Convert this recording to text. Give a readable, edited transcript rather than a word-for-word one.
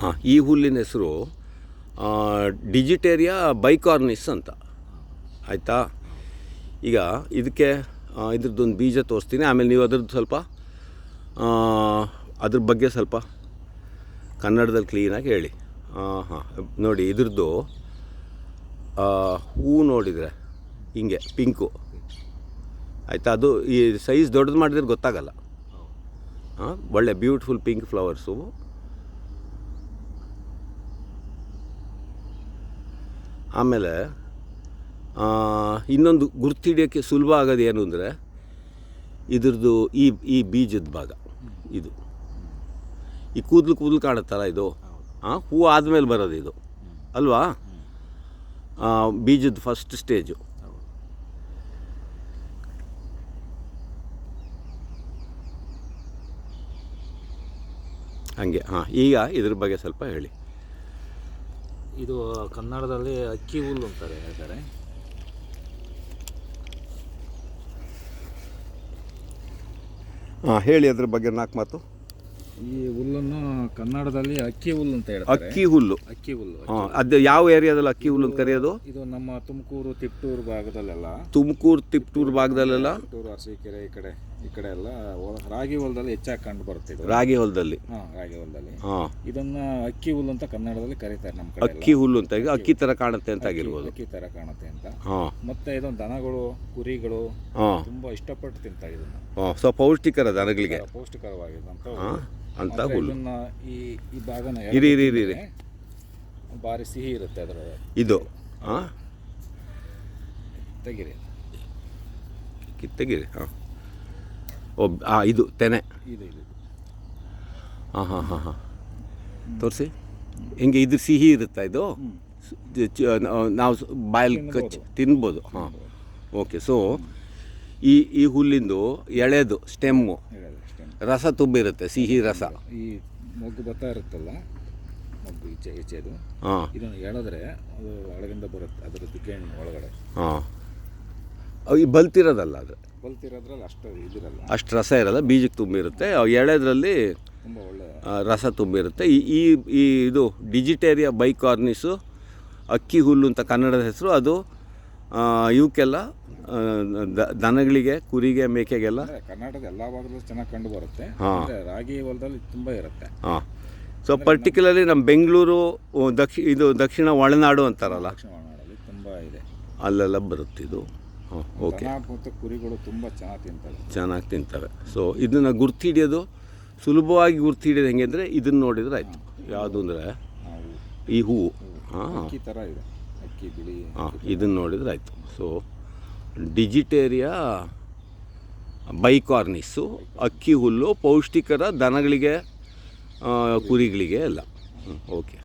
ಹಾಂ, ಈ ಹುಲ್ಲಿನ ಹೆಸರು ಡಿಜಿಟೇರಿಯಾ ಬೈಕಾರ್ನಿಸ್ ಅಂತ. ಆಯಿತಾ? ಈಗ ಇದಕ್ಕೆ ಇದ್ರದ್ದೊಂದು ಬೀಜ ತೋರಿಸ್ತೀನಿ, ಆಮೇಲೆ ನೀವು ಅದ್ರದ್ದು ಸ್ವಲ್ಪ ಅದ್ರ ಬಗ್ಗೆ ಸ್ವಲ್ಪ ಕನ್ನಡದಲ್ಲಿ ಕ್ಲೀನಾಗಿ ಹೇಳಿ. ಹಾಂ, ನೋಡಿ ಇದ್ರದ್ದು ಹೂ ನೋಡಿದರೆ ಹಿಂಗೆ ಪಿಂಕು. ಆಯಿತಾ? ಅದು ಈ ಸೈಜ್ ದೊಡ್ಡದು ಮಾಡಿದ್ರೆ ಗೊತ್ತಾಗಲ್ಲ. ಹಾಂ, ಒಳ್ಳೆ ಬ್ಯೂಟಿಫುಲ್ ಪಿಂಕ್ ಫ್ಲವರ್ಸು. ಆಮೇಲೆ ಇನ್ನೊಂದು ಗುರ್ತಿಡಿಯೋಕ್ಕೆ ಸುಲಭ ಆಗೋದು ಏನು ಅಂದರೆ ಇದ್ರದ್ದು ಈ ಬೀಜದ ಭಾಗ, ಇದು ಈ ಕೂದಲು ಕಾಣುತ್ತಲ್ಲ ಇದು, ಹೂ ಆದಮೇಲೆ ಬರೋದು ಇದು ಅಲ್ವಾ? ಬೀಜದ ಫಸ್ಟ್ ಸ್ಟೇಜು. ಹಾಗೆ. ಹಾಂ, ಈಗ ಇದ್ರ ಬಗ್ಗೆ ಸ್ವಲ್ಪ ಹೇಳಿ. ಇದು ಕನ್ನಡದಲ್ಲಿ ಅಕ್ಕಿ ಹುಲ್ಲು ಅಂತಾರೆ ಹೇಳ್ತಾರೆ. ಹಾಂ, ಹೇಳಿ ಅದ್ರ ಬಗ್ಗೆ 4 ಮಾತು. ಈ ಹುಲ್ಲನ್ನು ಕನ್ನಡದಲ್ಲಿ ಅಕ್ಕಿ ಹುಲ್ಲು ಅಂತ ಹೇಳ್ತಾರೆ. ಅಕ್ಕಿ ಹುಲ್ಲು. ಹಾಂ, ಅದು ಯಾವ ಏರಿಯಾದಲ್ಲಿ ಅಕ್ಕಿ ಹುಲ್ಲು ಅಂತ ಕರೆಯೋದು? ಇದು ನಮ್ಮ ತುಮಕೂರು ತಿಪ್ಟೂರು ಭಾಗದಲ್ಲೆಲ್ಲ, ತಿಪ್ಟೂರು ಭಾಗದಲ್ಲೆಲ್ಲ, ತಿಪ್ಟೂರು ಅರಸೀಕೆರೆ ಈ ಕಡೆ ಎಲ್ಲ ರಾಗಿ ಹೊಲದಲ್ಲಿ ಹೆಚ್ಚಾಗಿ ಕಂಡು ಬರುತ್ತೆ ಇದು. ರಾಗಿ ಹೊಲದಲ್ಲಿ. ರಾಗಿ ಹೊಲದಲ್ಲಿ. ಹಾಂ, ಇದನ್ನ ಅಕ್ಕಿ ಹುಲ್ಲು ಅಂತ ಕನ್ನಡದಲ್ಲಿ ಕರೀತಾರೆ ನಮ್ಮ ಕಡೆ. ಅಕ್ಕಿ ಹುಲ್ಲು ಅಂತ, ಈಗ ಅಕ್ಕಿ ಥರ ಕಾಣುತ್ತೆ ಅಂತ ಆಗಿರ್ಬೋದು. ಅಕ್ಕಿ ಥರ ಕಾಣುತ್ತೆ ಅಂತ. ಹಾಂ, ಮತ್ತೆ ಇದೊಂದು ದನಗಳು ಕುರಿಗಳು ತುಂಬಾ ಇಷ್ಟಪಟ್ಟು ತಿಂತಾರೆ ಇದನ್ನ. ಸೊ ಪೌಷ್ಟಿಕರ ದನಗಳಿಗೆ ಪೌಷ್ಟಿಕರವಾಗಿದ್ದಂತ ಅಂತ ಹುಲ್ಲು. ಈ ಭಾಗನ ಇರಿ ಭಾರಿ ಸಿಹಿ ಇರುತ್ತೆ ಅದರ ಇದು. ಹಾಂ, ಕಿತ್ತಗಿರಿ. ಹಾಂ, ಇದು ತೆನೆ. ಇದು ಹಾಂ, ತೋರಿಸಿ ಹಿಂಗೆ. ಇದು ಸಿಹಿ ಇರುತ್ತಾ ಇದು? ನಾವು ಬಾಯಲ್ಲಿ ಕಚ್ಚಿ ತಿನ್ಬೋದು. ಹಾಂ, ಓಕೆ. ಸೊ ಈ ಹುಲ್ಲಿಂದು ಎಳೆದು ಸ್ಟೆಮ್ಮು ರಸ ತುಂಬಿರುತ್ತೆ, ಸಿಹಿ ರಸ. ಈ ಮೊಗ್ಗು ಬರ್ತಾ ಇರುತ್ತಲ್ಲ, ಮೊಗ್ಗು ಈಚೆದು. ಹಾಂ, ಇದನ್ನು ಎಳೆದ್ರೆ ಅದು ಒಳಗಿಂದ ಬರುತ್ತೆ, ಅದರ ದಿಗ್ಗೇನು ಒಳಗಡೆ. ಹಾಂ, ಈ ಬಲ್ತಿರೋದಲ್ಲ, ಅದು ಬಲ್ತಿರೋದ್ರಲ್ಲಿ ಅಷ್ಟು ಇದಿರಲ್ಲ, ಅಷ್ಟು ರಸ ಇರಲ್ಲ, ಬೀಜಕ್ಕೆ ತುಂಬಿರುತ್ತೆ. ಎಳೆದ್ರಲ್ಲಿ ತುಂಬ ಒಳ್ಳೆ ರಸ ತುಂಬಿರುತ್ತೆ. ಈ ಇದು ಡಿಜಿಟೇರಿಯಾ ಬೈಕಾರ್ನಿಸು ಅಕ್ಕಿ ಹುಲ್ಲು ಅಂತ ಕನ್ನಡದ ಹೆಸರು. ಅದು ಇವಕ್ಕೆಲ್ಲ ದನಗಳಿಗೆ, ಕುರಿಗೆ, ಮೇಕೆಗೆಲ್ಲ ಕರ್ನಾಟಕದ ಎಲ್ಲ ಭಾಗದಲ್ಲೂ ಚೆನ್ನಾಗಿ ಕಂಡು ಬರುತ್ತೆ. ರಾಗಿ ಹೊಲದಲ್ಲಿ ತುಂಬ ಇರುತ್ತೆ. ಹಾಂ, ಸೊ ಪರ್ಟಿಕ್ಯುಲರ್ಲಿ ನಮ್ಮ ಬೆಂಗಳೂರು ದಕ್ಷಿಣ ಒಳನಾಡು ಅಂತಾರಲ್ಲ, ತುಂಬ ಇದೆ, ಅಲ್ಲೆಲ್ಲ ಬರುತ್ತೆ ಇದು. ಹಾಂ, ಓಕೆ. ಮತ್ತು ಕುರಿಗಳು ತುಂಬ ಚೆನ್ನಾಗಿ ತಿಂತವೆ. ಸೊ ಇದನ್ನು ಗುರ್ತಿಡಿಯೋದು ಸುಲಭವಾಗಿ ಗುರ್ತಿಡಿಯೋದು ಹೆಂಗೆ ಅಂದರೆ ಇದನ್ನು ನೋಡಿದರೆ ಆಯಿತು. ಯಾವುದು ಅಂದರೆ ಈ ಹೂವು. ಹಾಂ, ಅಕ್ಕಿ ಥರ ಇದೆ, ಅಕ್ಕಿ ಬಿಳಿ. ಹಾಂ, ಇದನ್ನು ನೋಡಿದರೆ ಆಯಿತು. ಸೊ ಡಿಜಿಟೇರಿಯಾ ಬೈಕಾರ್ನಿಸ್ಸು ಅಕ್ಕಿ ಹುಲ್ಲು, ಪೌಷ್ಟಿಕರ ದನಗಳಿಗೆ, ಕುರಿಗಳಿಗೆ ಎಲ್ಲ. ಓಕೆ.